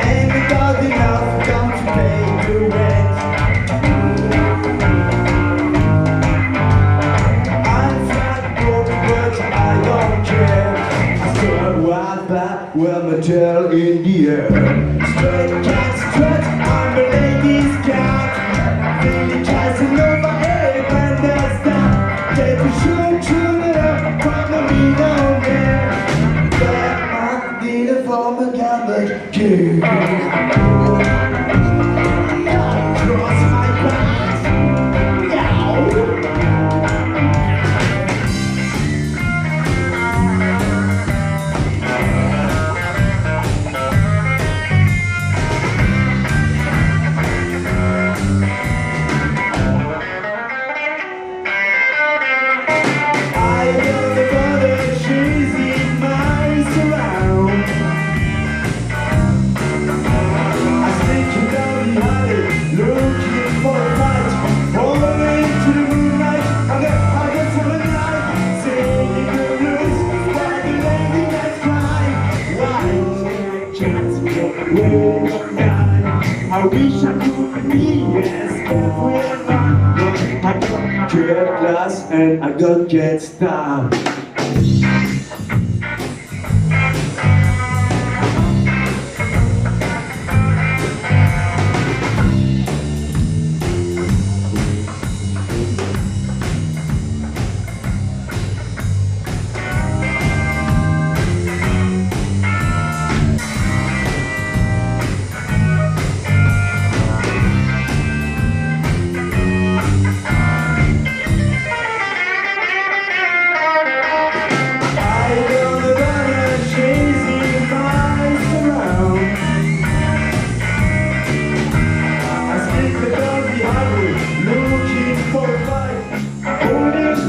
ain't got enough time to pay the rent. I'm flat broke, but I don't care. I still ride back with my tail in the air. Strut cat, strut, I'm a lady's cat. Really tries to know my head when there's that. Get the shoot through the follow me down there. But I need a form of garbage kid. Cross my path. Yow. I wish I could be as everywhere. I got get glass and I got get star.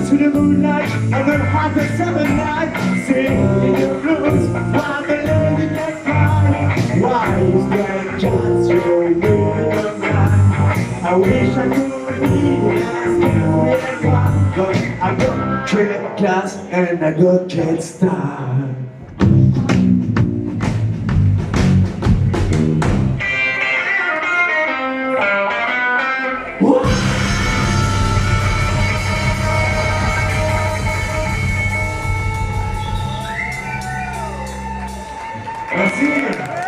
To the moonlight, I'm gonna have a summer night, singing the blues while the lady can fly. Why is that just your moving of mine? I wish I could be as carefree as one, but I got trade class and I got get star. Merci.